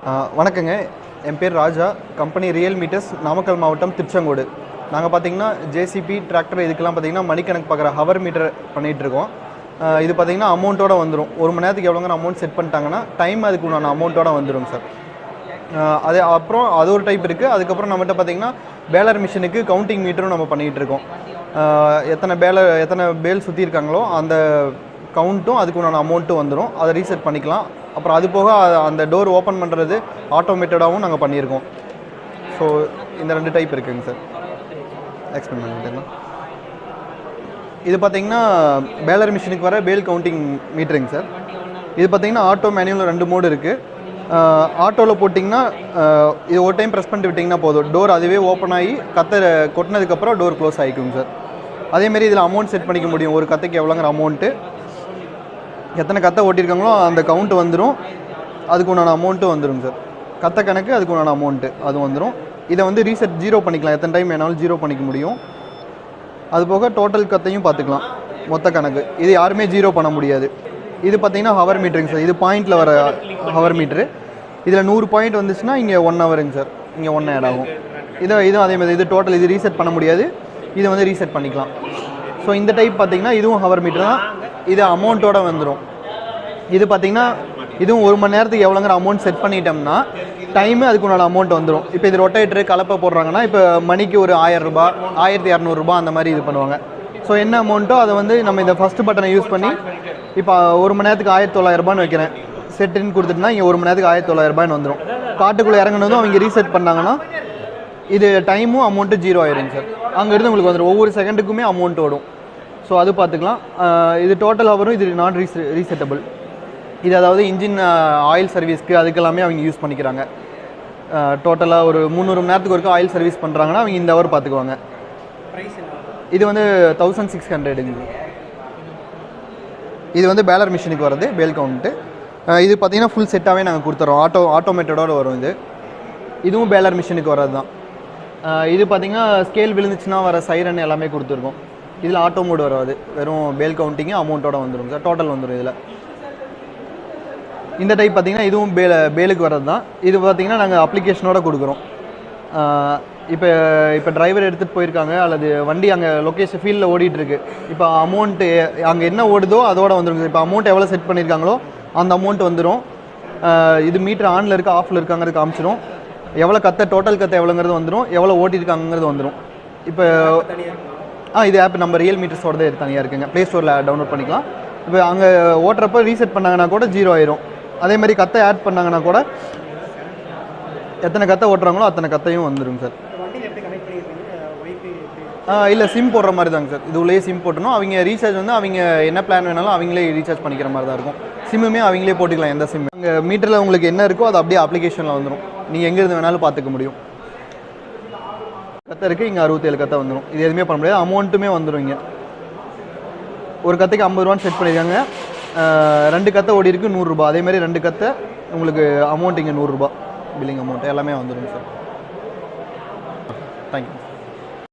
வணக்கங்க. என் பேர் ராஜா. Company real metres, Namakkal மாவட்டம், திருச்செங்கோடு. நாங்கள் பார்த்தீங்கன்னா ஜேசிபி, டிராக்டர் இதுக்கெல்லாம் பார்த்தீங்கன்னா மணிக்கணக்கு பார்க்குற ஹவர் மீட்டர் பண்ணிகிட்ருக்கோம். இது பார்த்தீங்கன்னா அமௌண்ட்டோட வந்துடும். ஒரு மணி நேரத்துக்கு எவ்வளோங்கிற அமௌண்ட் செட் பண்ணிட்டாங்கன்னா டைம் அதுக்கு உண்டான அமௌண்ட்டோட வந்துடும் சார். அது அப்புறம் அது ஒரு டைப் இருக்குது. அதுக்கப்புறம் நம்மகிட்ட பார்த்தீங்கன்னா பேலர் மிஷினுக்கு கவுண்டிங் மீட்டரும் நம்ம பண்ணிகிட்டு இருக்கோம். எத்தனை பேல் சுற்றிருக்காங்களோ அந்த கவுண்ட்டும் அதுக்கு உண்டான அமௌண்ட்டும் வந்துடும். அதை ரீசெட் பண்ணிக்கலாம். அப்புறம் அது போக அந்த டோர் ஓப்பன் பண்ணுறது ஆட்டோமேட்டடாகவும் நாங்கள் பண்ணியிருக்கோம். ஸோ இந்த 2 டைப் இருக்குங்க சார். எக்ஸ்பிளைன் பண்ணிட்டேங்களா? இது பார்த்தீங்கன்னா பேலர் மிஷினுக்கு வர பேல் கவுண்டிங் மீட்டருங்க சார். இது பார்த்தீங்கன்னா ஆட்டோ மேனுவல் 2 மோடு இருக்குது. ஆட்டோவில் போட்டிங்கன்னா இது ஒரு டைம் ப்ரெஸ் பண்ணிட்டு விட்டிங்கன்னா போதும், டோர் அதுவே ஓப்பன் ஆகி கொட்டினதுக்கப்புறம் டோர் க்ளோஸ் ஆகிக்குங்க சார். அதேமாரி இதில் அமௌண்ட் செட் பண்ணிக்க முடியும். ஒரு கத்தைக்கு எவ்வளோங்கிற அமௌண்ட்டு, எத்தனை கத்தை ஓட்டியிருக்காங்களோ அந்த கவுண்ட் வந்துடும். அதுக்கு உண்டான அமௌண்ட்டும் வந்துடும் சார். கத்தை கணக்கு அதுக்கு உண்டான அமௌண்ட்டு அது வந்துடும். இதை வந்து ரீசெட் 0 பண்ணிக்கலாம். எத்தனை டைம் வேணாலும் 0 பண்ணிக்க முடியும். அது போக டோட்டல் கத்தையும் பார்த்துக்கலாம், மொத்த கணக்கு. இது யாருமே 0 பண்ண முடியாது. இது பார்த்தீங்கன்னா ஹவர் மீட்டருங்க சார். இது பாயிண்டில் வர ஹவர் மீட்ரு. இதில் 100 பாயிண்ட் வந்துச்சுன்னா இங்கே 1 ஹவருங்க சார். இங்கே 1 ஆட் ஆகும். இதுவும் அதேமாதிரி. இது டோட்டல் இது ரீசெட் பண்ண முடியாது. இதை வந்து ரீசெட் பண்ணிக்கலாம். ஸோ இந்த டைப் பார்த்தீங்கன்னா இதுவும் ஹவர் மீட்டர் தான். இது அமௌண்ட்டோட வந்துடும். இது பார்த்தீங்கன்னா இதுவும் ஒரு மணி நேரத்துக்கு எவ்வளோங்கிற அமௌண்ட் செட் பண்ணிட்டோம்னா டைமு அதுக்கு உண்டான அமௌண்ட் வந்துடும். இப்போ இது ரொட்டேட்டரு கலப்பை போடுறாங்கன்னா இப்போ மணிக்கு ஒரு 1000 ரூபாய் 1200 அந்த மாதிரி இது பண்ணுவாங்க. ஸோ என்ன அமௌண்ட்டோ அதை வந்து நம்ம இந்த ஃபஸ்ட்டு பட்டனை யூஸ் பண்ணி இப்போ ஒரு மணி நேரத்துக்கு 1900 வைக்கிறேன், செட்டுன்னு கொடுத்துட்டுனா இங்கே ஒரு மணி நேரத்துக்கு 1900 வந்துடும். காட்டுக்குள்ளே இறங்கினதும் அவங்க ரீசெட் பண்ணாங்கன்னா இது டைமும் அமௌண்ட்டு 0 ஆயிடுங்க சார். அங்கேருந்து உங்களுக்கு வந்துடும். ஒவ்வொரு செகண்டுக்குமே அமௌண்ட் ஓடும். ஸோ அது பார்த்துக்கலாம். இது டோட்டல் ஹவரும் இது நான் ரீசெட்டபிள். இது அதாவது இன்ஜின் ஆயில் சர்வீஸ்க்கு அதுக்கெல்லாமே அவங்க யூஸ் பண்ணிக்கிறாங்க. டோட்டலாக ஒரு 300 மணி நேரத்துக்கு ஒருக்கா ஆயில் சர்வீஸ் பண்ணுறாங்கன்னா அவங்க இந்த ஹவர் பார்த்துக்குவாங்க. இது வந்து 1600ங்க. இது வந்து பேலர் மிஷினுக்கு வர்றது பேல் கவுண்ட்டு. இது பார்த்தீங்கன்னா ஃபுல் செட்டாகவே நாங்கள் கொடுத்துறோம். ஆட்டோமேட்டடோடு வரும். இதுவும் பேலர் மிஷினுக்கு வர்றது தான். இது பார்த்திங்கன்னா ஸ்கேல் விழுந்துச்சுன்னா வர சைரன் எல்லாமே கொடுத்துருக்கோம். இதில் ஆட்டோ மோடு வராது, வெறும் பேல் கவுண்டிங்கு அமௌண்ட்டோட வந்துடும் சார். டோட்டல் வந்துடும் இதில். இந்த டைப் பார்த்திங்கன்னா இதுவும் பேலுக்கு வர்றது தான். இது பார்த்திங்கன்னா நாங்கள் அப்ளிகேஷனோட கொடுக்குறோம். இப்போ டிரைவர் எடுத்துகிட்டு போயிருக்காங்க அல்லது வண்டி அங்கே லொக்கேஷன் ஃபீல்டில் ஓடிட்டுருக்கு. இப்போ அமௌண்ட்டு அங்கே என்ன ஓடுதோ அதோட வந்துடும். இப்போ அமௌண்ட் எவ்வளோ செட் பண்ணியிருக்காங்களோ அந்த அமௌண்ட் வந்துடும். இது மீட்டர் ஆனில் இருக்க ஆஃபில் இருக்காங்கிறது காமிச்சிடும். எவ்வளோ டோட்டல் கத்தை எவ்வளோங்கிறது வந்துடும், எவ்வளோ ஓட்டியிருக்காங்கிறது வந்துடும். இப்போ இது ஆப் நம்ம ரியல் மீட்டர்ஸோட தனியாக இருக்குங்க. ப்ளே ஸ்டோரில் டவுன்லோட் பண்ணிக்கலாம். இப்போ அங்கே ஓட்டுறப்போ ரீசெட் பண்ணாங்கன்னா கூட 0 ஆயிரும். அதேமாதிரி கத்தை ஆட் பண்ணாங்கன்னா கூட எத்தனை கத்தை ஓட்டுறாங்களோ அத்தனை கத்தையும் வந்துடும் சார். இல்லை, சிம் போடுற மாதிரி தாங்க சார். இது உள்ளே சிம் போட்டணும். அவங்க ரீசார்ஜ் வந்து அவங்க என்ன பிளான் வேணாலும் அவங்களே ரீசார்ஜ் பண்ணிக்கிற மாதிரி தான் இருக்கும். சிம்முமே அவங்களே போட்டுக்கலாம். எந்த சிம் அங்கே மீட்டரில் உங்களுக்கு என்ன இருக்கோ அது அப்படியே அப்ளிகேஷனில் வந்துடும். நீங்கள் எங்கேருந்து வேணாலும் பார்த்துக்க முடியும். கத்தை இருக்குது, இங்கே 67 கத்தை வந்துடும். இது எதுவுமே பண்ண முடியாது. அமௌண்ட்டுமே வந்துடும். இங்கே ஒரு கத்தைக்கு 50 ரூபான்னு செட் பண்ணியிருக்காங்க. 2 கத்தை ஓடி இருக்குது 100 ரூபா. அதேமாதிரி 2 கத்தை உங்களுக்கு அமௌண்ட் இங்கே 100 ரூபா பில்லிங் அமௌண்ட் எல்லாமே வந்துடும் சார். தேங்க்யூ.